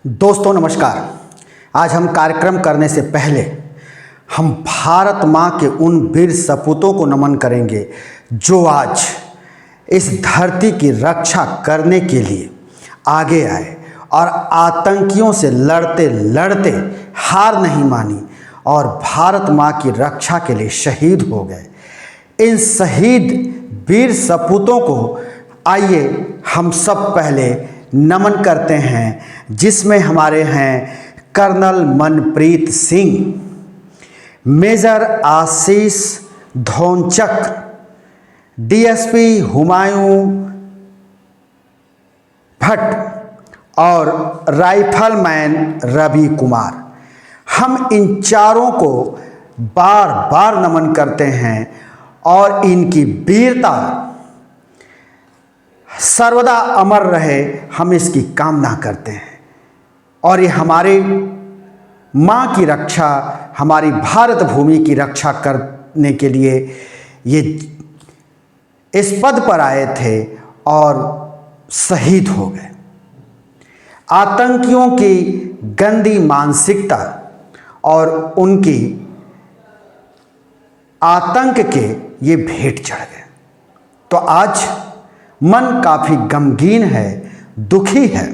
दोस्तों नमस्कार। आज हम कार्यक्रम करने से पहले हम भारत माँ के उन वीर सपूतों को नमन करेंगे जो आज इस धरती की रक्षा करने के लिए आगे आए और आतंकियों से लड़ते लड़ते हार नहीं मानी और भारत माँ की रक्षा के लिए शहीद हो गए। इन शहीद वीर सपूतों को आइए हम सब पहले नमन करते हैं, जिसमें हमारे हैं कर्नल मनप्रीत सिंह, मेजर आशीष धोनचक्र, डीएसपी हुमायूं भट्ट और राइफलमैन रवि कुमार। हम इन चारों को बार बार नमन करते हैं और इनकी वीरता सर्वदा अमर रहे, हम इसकी कामना करते हैं। और ये हमारे माँ की रक्षा, हमारी भारत भूमि की रक्षा करने के लिए ये इस पद पर आए थे और शहीद हो गए। आतंकियों की गंदी मानसिकता और उनकी आतंक के ये भेंट चढ़ गए। तो आज मन काफ़ी गमगीन है, दुखी है,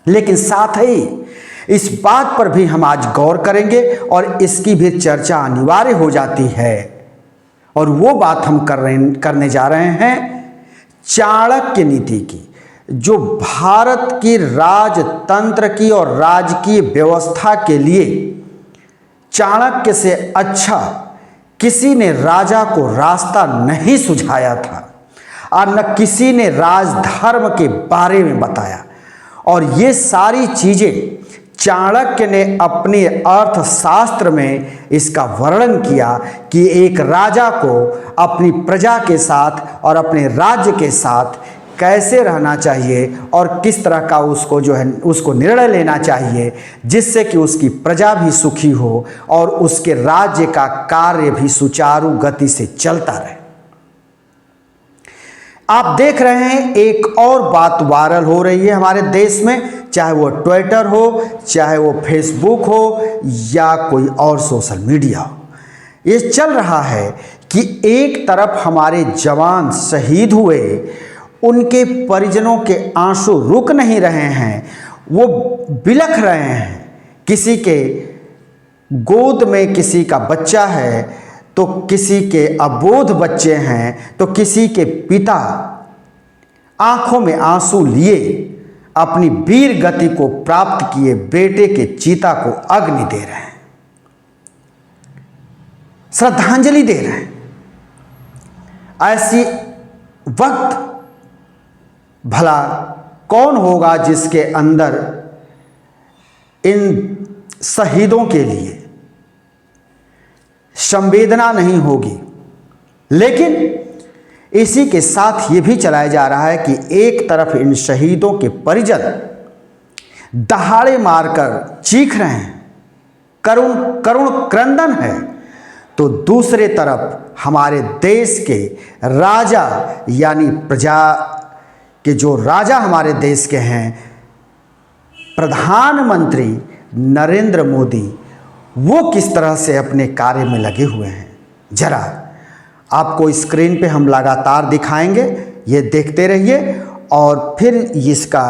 लेकिन साथ ही इस बात पर भी हम आज गौर करेंगे और इसकी भी चर्चा अनिवार्य हो जाती है। और वो बात हम करने जा रहे हैं चाणक्य नीति की, जो भारत की राजतंत्र की और राजकीय व्यवस्था के लिए चाणक्य से अच्छा किसी ने राजा को रास्ता नहीं सुझाया था और न किसी ने राजधर्म के बारे में बताया। और ये सारी चीज़ें चाणक्य ने अपने अर्थशास्त्र में इसका वर्णन किया कि एक राजा को अपनी प्रजा के साथ और अपने राज्य के साथ कैसे रहना चाहिए और किस तरह का उसको निर्णय लेना चाहिए, जिससे कि उसकी प्रजा भी सुखी हो और उसके राज्य का कार्य भी सुचारू गति से चलता रहे। आप देख रहे हैं एक और बात वायरल हो रही है हमारे देश में, चाहे वो ट्विटर हो, चाहे वो फेसबुक हो या कोई और सोशल मीडिया हो। ये चल रहा है कि एक तरफ हमारे जवान शहीद हुए, उनके परिजनों के आंसू रुक नहीं रहे हैं, वो बिलख रहे हैं। किसी के गोद में किसी का बच्चा है तो किसी के अबोध बच्चे हैं, तो किसी के पिता आंखों में आंसू लिए अपनी वीर गति को प्राप्त किए बेटे के चिता को अग्नि दे रहे हैं, श्रद्धांजलि दे रहे हैं। ऐसी वक्त भला कौन होगा जिसके अंदर इन शहीदों के लिए संवेदना नहीं होगी। लेकिन इसी के साथ ये भी चलाया जा रहा है कि एक तरफ इन शहीदों के परिजन दहाड़े मारकर चीख रहे हैं, करुण करुण क्रंदन है, तो दूसरे तरफ हमारे देश के राजा यानी प्रजा के जो राजा हमारे देश के हैं, प्रधानमंत्री नरेंद्र मोदी, वो किस तरह से अपने कार्य में लगे हुए हैं। जरा आपको स्क्रीन पे हम लगातार दिखाएंगे, ये देखते रहिए और फिर इसका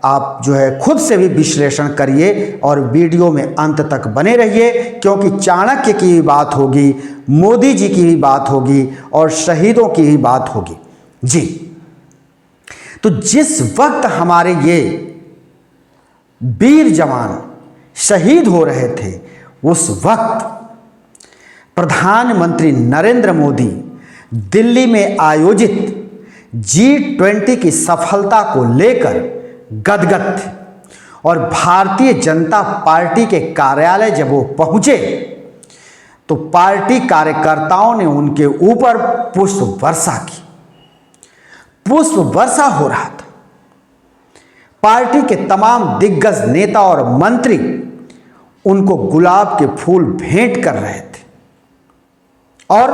आप जो है खुद से भी विश्लेषण करिए और वीडियो में अंत तक बने रहिए, क्योंकि चाणक्य की भी बात होगी, मोदी जी की भी बात होगी और शहीदों की भी बात होगी। जी, तो जिस वक्त हमारे ये वीर जवान शहीद हो रहे थे, उस वक्त प्रधानमंत्री नरेंद्र मोदी दिल्ली में आयोजित G20 की सफलता को लेकर गदगद थे और भारतीय जनता पार्टी के कार्यालय जब वो पहुंचे तो पार्टी कार्यकर्ताओं ने उनके ऊपर पुष्प वर्षा की। पुष्प वर्षा हो रहा था। पार्टी के तमाम दिग्गज नेता और मंत्री उनको गुलाब के फूल भेंट कर रहे थे और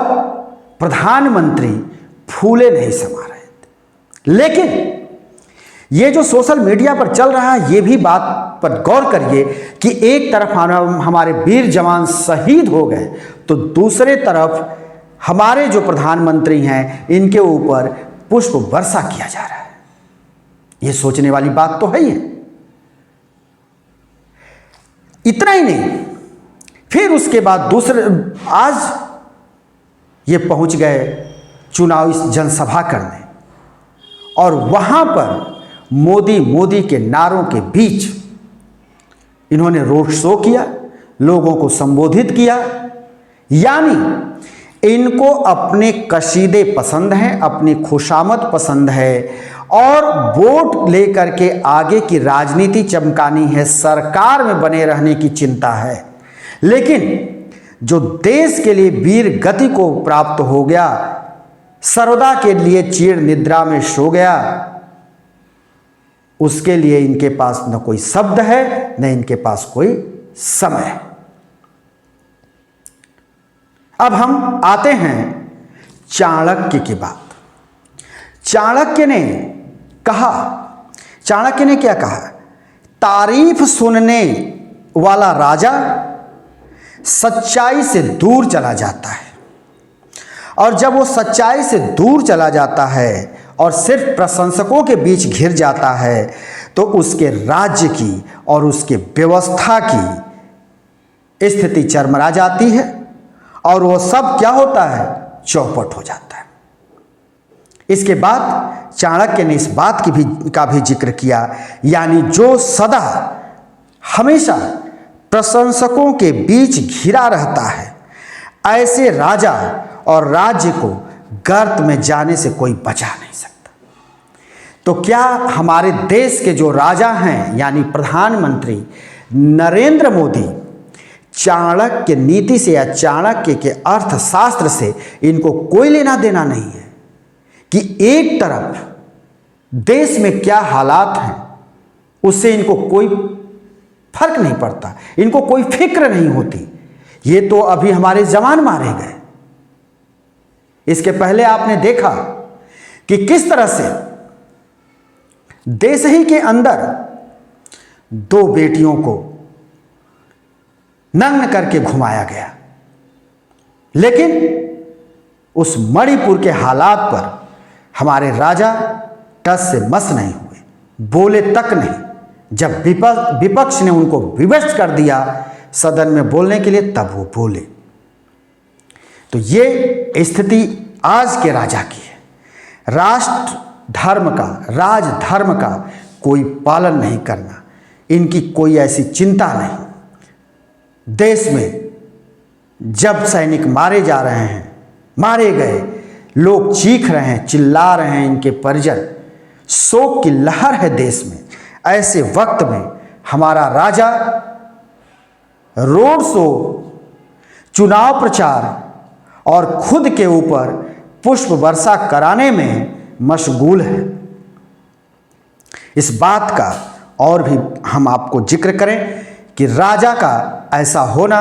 प्रधानमंत्री फूले नहीं समा रहे थे। लेकिन ये जो सोशल मीडिया पर चल रहा है, ये भी बात पर गौर करिए कि एक तरफ हमारे वीर जवान शहीद हो गए तो दूसरे तरफ हमारे जो प्रधानमंत्री हैं इनके ऊपर पुष्प वर्षा किया जा रहा है। ये सोचने वाली बात तो है ही है। इतना ही नहीं, फिर उसके बाद दूसरे आज ये पहुंच गए चुनावी जनसभा करने और वहां पर मोदी के नारों के बीच इन्होंने रोड शो किया, लोगों को संबोधित किया। यानी इनको अपने कसीदे पसंद हैं, अपनी खुशामद पसंद है और वोट लेकर के आगे की राजनीति चमकानी है, सरकार में बने रहने की चिंता है। लेकिन जो देश के लिए वीर गति को प्राप्त हो गया, सर्वदा के लिए चीर निद्रा में सो गया, उसके लिए इनके पास न कोई शब्द है न इनके पास कोई समय है। अब हम आते हैं चाणक्य की बात। चाणक्य ने कहा, चाणक्य ने क्या कहा? तारीफ सुनने वाला राजा सच्चाई से दूर चला जाता है, और जब वो सच्चाई से दूर चला जाता है और सिर्फ प्रशंसकों के बीच घिर जाता है तो उसके राज्य की और उसके व्यवस्था की स्थिति चरमरा जाती है और वो सब क्या होता है? चौपट हो जाता है। इसके बाद चाणक्य ने इस बात का भी जिक्र किया, यानी जो सदा हमेशा प्रशंसकों के बीच घिरा रहता है, ऐसे राजा और राज्य को गर्त में जाने से कोई बचा नहीं सकता। तो क्या हमारे देश के जो राजा हैं यानी प्रधानमंत्री नरेंद्र मोदी चाणक्य नीति से या चाणक्य के अर्थशास्त्र से इनको कोई लेना देना नहीं है कि एक तरफ देश में क्या हालात हैं उससे इनको कोई फर्क नहीं पड़ता, इनको कोई फिक्र नहीं होती। ये तो अभी हमारे जवान मारे गए। इसके पहले आपने देखा कि किस तरह से देश ही के अंदर 2 बेटियों को नग्न करके घुमाया गया, लेकिन उस मणिपुर के हालात पर हमारे राजा टस से मस नहीं हुए, बोले तक नहीं। जब विपक्ष ने उनको विवश कर दिया सदन में बोलने के लिए, तब वो बोले। तो ये स्थिति आज के राजा की है। राष्ट्र धर्म का, राज धर्म का कोई पालन नहीं करना, इनकी कोई ऐसी चिंता नहीं। देश में जब सैनिक मारे जा रहे हैं, मारे गए, लोग चीख रहे हैं, चिल्ला रहे हैं, इनके परिजन, शोक की लहर है देश में। ऐसे वक्त में हमारा राजा रोड शो, चुनाव प्रचार और खुद के ऊपर पुष्प वर्षा कराने में मशगूल है। इस बात का और भी हम आपको जिक्र करें कि राजा का ऐसा होना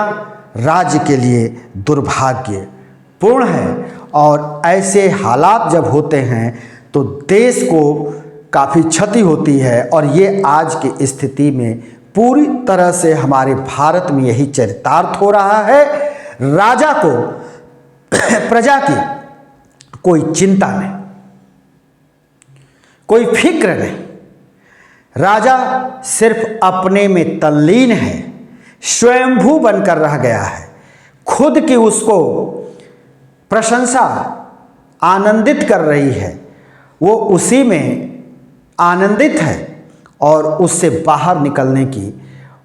राज्य के लिए दुर्भाग्यपूर्ण है, और ऐसे हालात जब होते हैं तो देश को काफ़ी क्षति होती है। और ये आज की स्थिति में पूरी तरह से हमारे भारत में यही चरितार्थ हो रहा है। राजा को प्रजा की कोई चिंता नहीं, कोई फिक्र नहीं। राजा सिर्फ अपने में तल्लीन है, स्वयंभू बनकर रह गया है। खुद की उसको प्रशंसा आनंदित कर रही है, वो उसी में आनंदित है और उससे बाहर निकलने की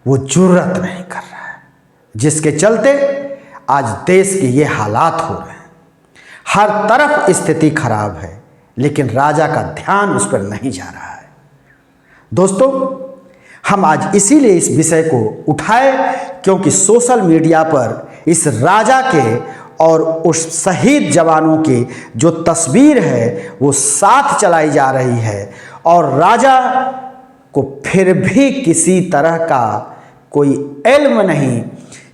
वो जुर्रत नहीं कर रहा है, जिसके चलते आज देश के ये हालात हो रहे हैं। हर तरफ स्थिति खराब है, लेकिन राजा का ध्यान उस पर नहीं जा रहा है। दोस्तों, हम आज इसीलिए इस विषय को उठाए क्योंकि सोशल मीडिया पर इस राजा के और उस शहीद जवानों की जो तस्वीर है वो साथ चलाई जा रही है, और राजा को फिर भी किसी तरह का कोई इल्म नहीं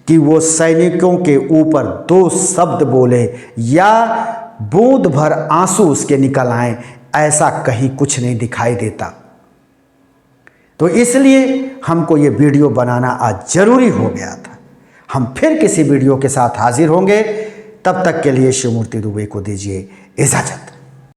कि वो सैनिकों के ऊपर 2 शब्द बोले या बूंद भर आंसू उसके निकल आए। ऐसा कहीं कुछ नहीं दिखाई देता। तो इसलिए हमको ये वीडियो बनाना आज जरूरी हो गया था। हम फिर किसी वीडियो के साथ हाजिर होंगे, तब तक के लिए शिवमूर्ति दुबे को दीजिए इजाजत।